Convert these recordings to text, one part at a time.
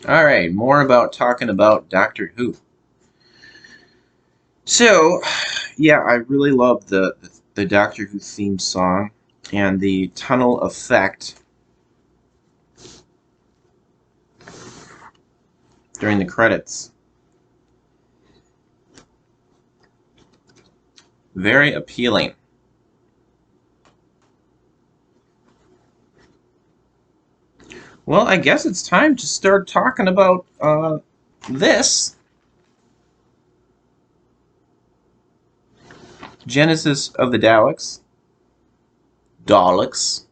Alright, more about talking about Doctor Who. So, yeah, I really love the Doctor Who theme song and the tunnel effect during the credits. Very appealing. Well, I guess it's time to start talking about this. Genesis of the Daleks. Daleks.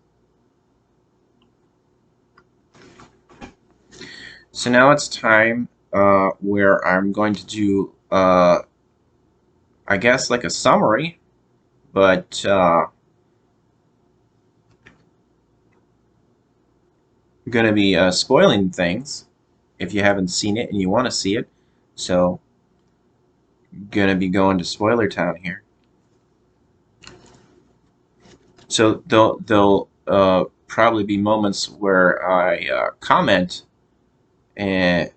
So now it's time where I'm going to do, I guess, like a summary, but I'm going to be spoiling things if you haven't seen it and you want to see it. So, going to be going to spoiler town here. So there'll probably be moments where I comment and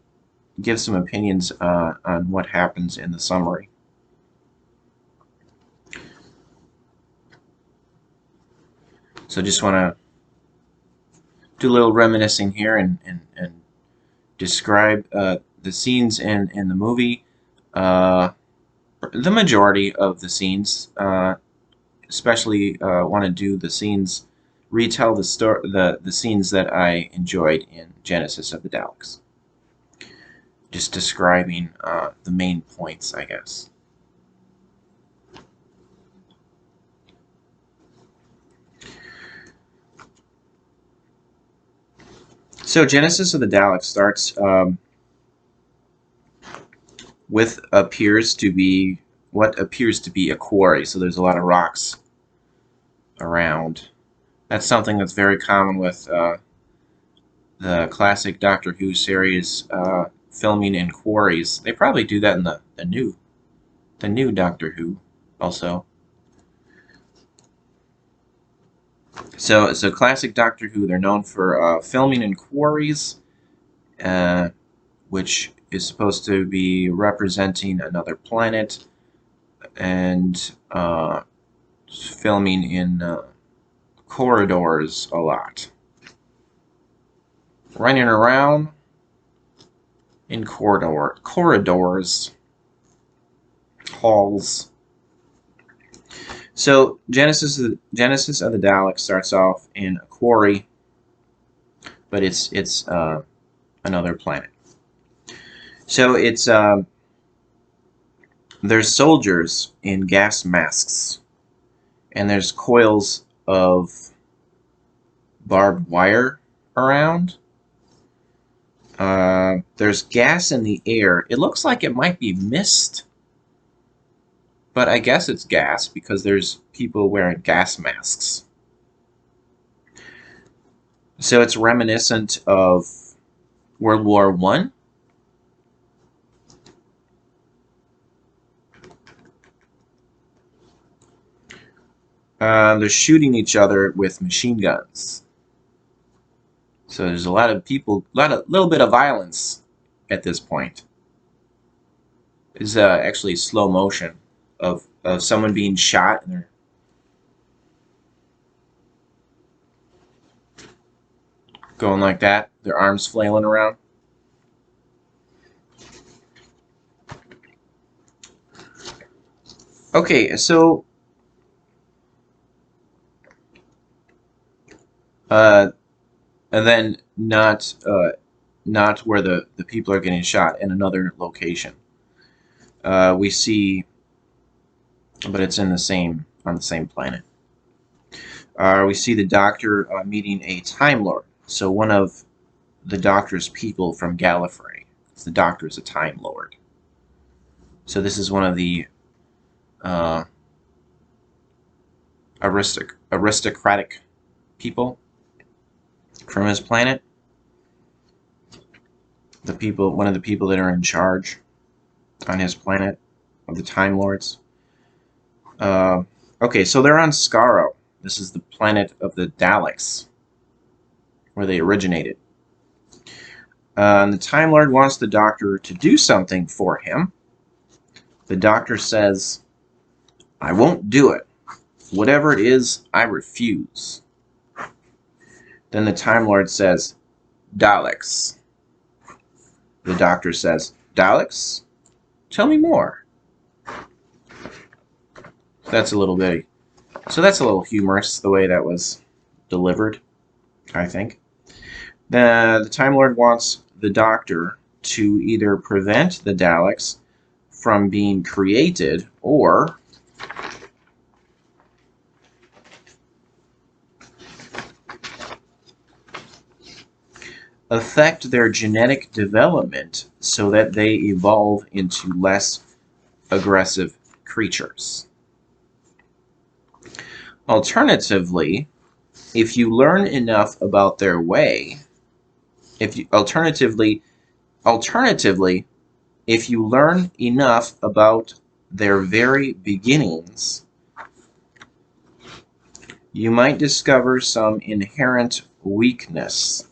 give some opinions on what happens in the summary. So just want to do a little reminiscing here and describe the scenes in the movie. The majority of the scenes, especially want to do the scenes, retell the scenes that I enjoyed in Genesis of the Daleks. Just describing the main points, I guess. So Genesis of the Daleks starts with what appears to be a quarry. So there's a lot of rocks around. That's something that's very common with the classic Doctor Who series filming in quarries. They probably do that in the new Doctor Who also. So classic Doctor Who, they're known for filming in quarries, which is supposed to be representing another planet, and filming in corridors a lot. Running around in corridors, halls. So Genesis of the Daleks starts off in a quarry, but it's another planet. So it's there's soldiers in gas masks, and there's coils of barbed wire around. There's gas in the air. It looks like it might be mist, but I guess it's gas because there's people wearing gas masks. So it's reminiscent of World War I. They're shooting each other with machine guns. So there's a lot of people, little bit of violence at this point. It's actually slow motion of someone being shot and they're going like that, their arms flailing around. Okay, so and then not where the people are getting shot, in another location. We see, but it's in on the same planet. We see the Doctor meeting a Time Lord. So one of the Doctor's people from Gallifrey. The Doctor is a Time Lord. So this is one of the aristocratic people from his planet. One of the people that are in charge on his planet of the Time Lords. Okay, so they're on Skaro. This is the planet of the Daleks, where they originated. And the Time Lord wants the Doctor to do something for him. The Doctor says, "I won't do it. Whatever it is, I refuse." Then the Time Lord says, "Daleks." The Doctor says, "Daleks? Tell me more." That's a little bit. So that's a little humorous, the way that was delivered, I think. The Time Lord wants the Doctor to either prevent the Daleks from being created or affect their genetic development so that they evolve into less aggressive creatures. Alternatively, if you learn enough about their way, alternatively, if you learn enough about their very beginnings, you might discover some inherent weakness,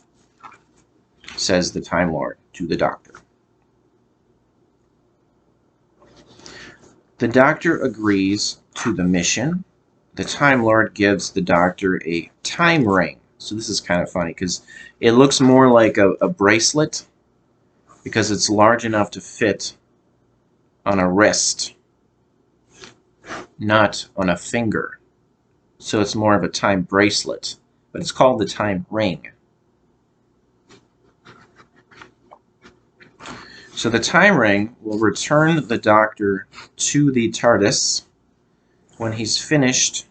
says the Time Lord to the Doctor. The Doctor agrees to the mission. The Time Lord gives the Doctor a time ring. So this is kind of funny because it looks more like a bracelet because it's large enough to fit on a wrist, not on a finger. So it's more of a time bracelet, but it's called the time ring. So the time ring will return the Doctor to the TARDIS when he's finished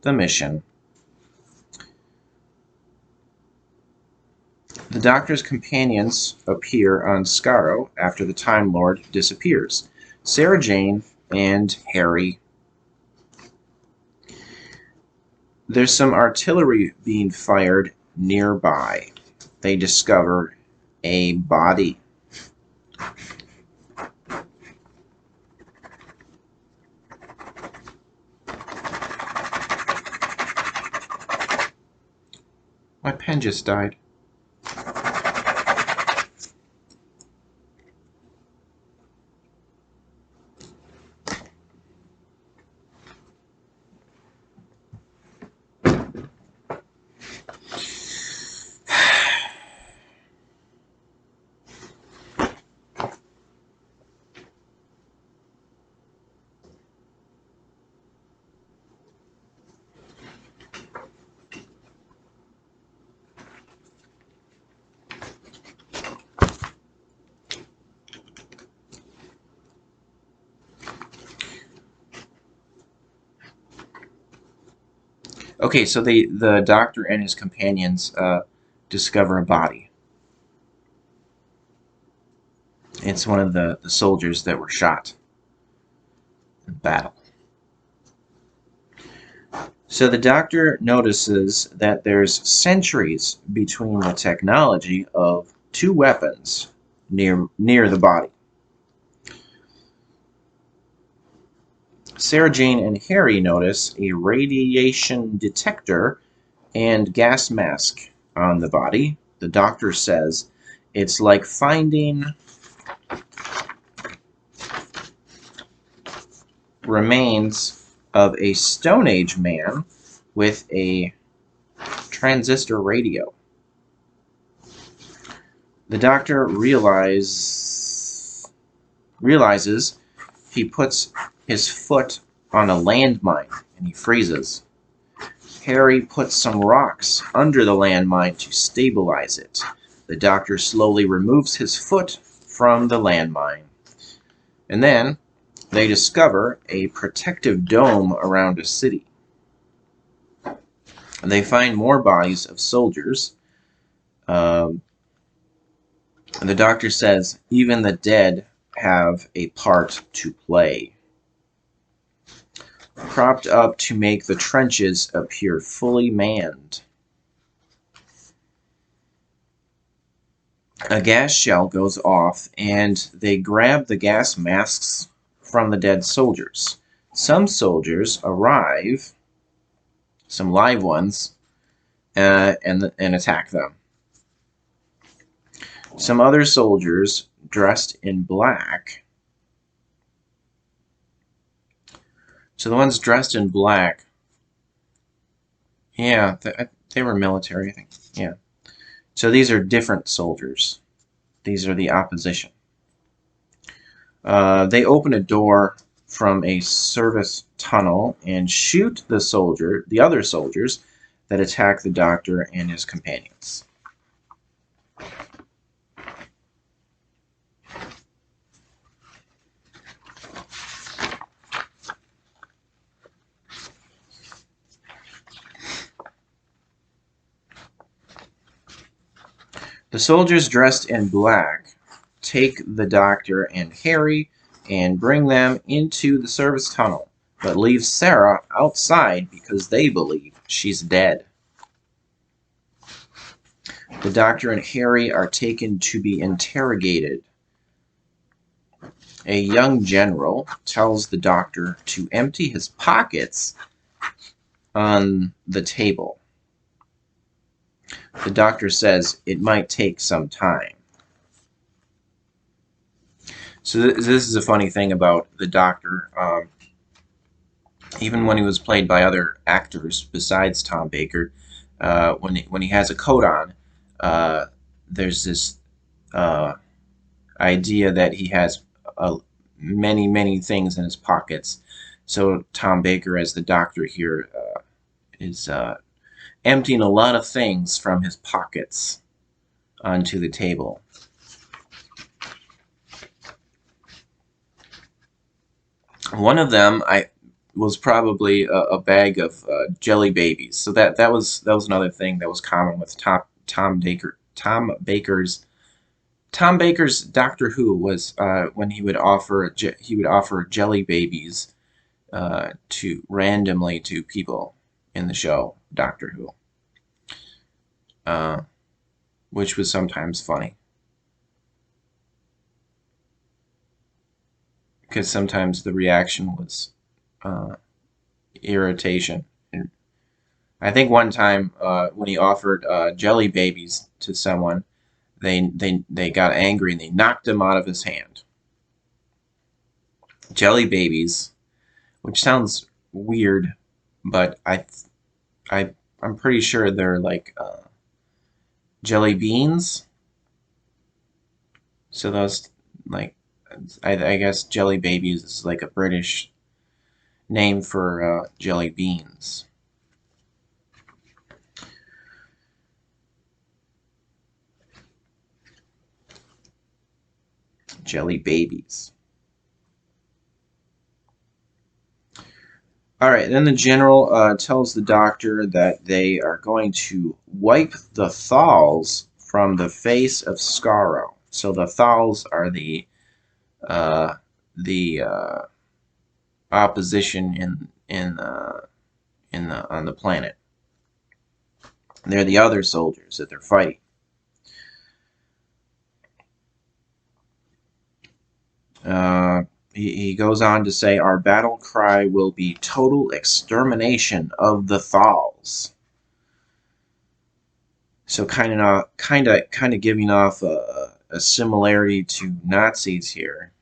the mission. The Doctor's companions appear on Skaro after the Time Lord disappears. Sarah Jane and Harry. There's some artillery being fired nearby. They discover a body. My pen just died. Okay, so the Doctor and his companions discover a body. It's one of the soldiers that were shot in battle. So the Doctor notices that there's sentries between the technology of two weapons near the body. Sarah Jane and Harry notice a radiation detector and gas mask on the body. The Doctor says it's like finding remains of a Stone Age man with a transistor radio. The Doctor realizes he puts his foot on a landmine and he freezes. Harry puts some rocks under the landmine to stabilize it. The Doctor slowly removes his foot from the landmine. And then they discover a protective dome around a city. They find more bodies of soldiers. The Doctor says even the dead have a part to play. Propped up to make the trenches appear fully manned. A gas shell goes off and they grab the gas masks from the dead soldiers. Some soldiers arrive, some live ones, and attack them. Some other soldiers dressed in black. So the ones dressed in black, yeah, they were military, I think. Yeah. So these are different soldiers. These are the opposition. They open a door from a service tunnel and shoot the other soldiers that attack the doctor and his companions. The soldiers dressed in black take the doctor and Harry and bring them into the service tunnel, but leave Sarah outside because they believe she's dead. The doctor and Harry are taken to be interrogated. A young general tells the doctor to empty his pockets on the table. The doctor says it might take some time. So this is a funny thing about the doctor. Even when he was played by other actors besides Tom Baker, when he has a coat on, there's this idea that he has many things in his pockets. So Tom Baker, as the doctor here, is emptying a lot of things from his pockets onto the table. One of them was probably a bag of jelly babies. So that was another thing that was common with Tom Baker's Doctor Who was when he would offer jelly babies to randomly to people in the show Doctor Who, which was sometimes funny because sometimes the reaction was irritation. And I think one time when he offered jelly babies to someone, they got angry and they knocked him out of his hand. Jelly babies, which sounds weird, but I'm pretty sure they're like jelly beans. So those, like, I guess jelly babies is like a British name for jelly beans. Jelly babies. Alright, then the general tells the doctor that they are going to wipe the thals from the face of Skaro. So the thals are the opposition on the planet. They're the other soldiers that they're fighting. He goes on to say, our battle cry will be total extermination of the thals. So kind of giving off a similarity to Nazis here,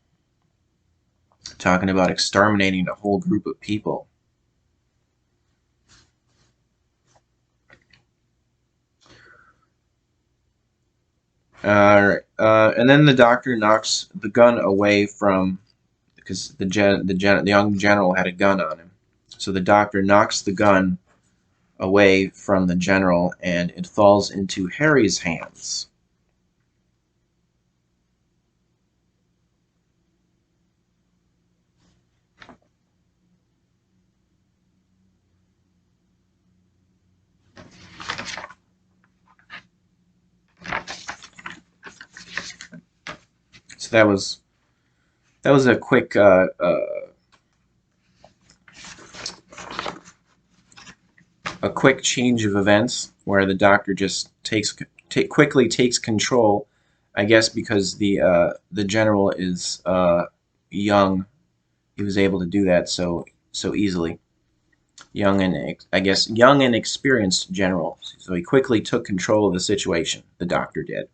talking about exterminating a whole group of people. And then the doctor knocks the gun away from, because the young general had a gun on him. So the doctor knocks the gun away from the general, and it falls into Harry's hands. So that was a quick change of events where the doctor just quickly takes control. I guess because the general is young, he was able to do that so easily. Young and experienced general, so he quickly took control of the situation. The doctor did.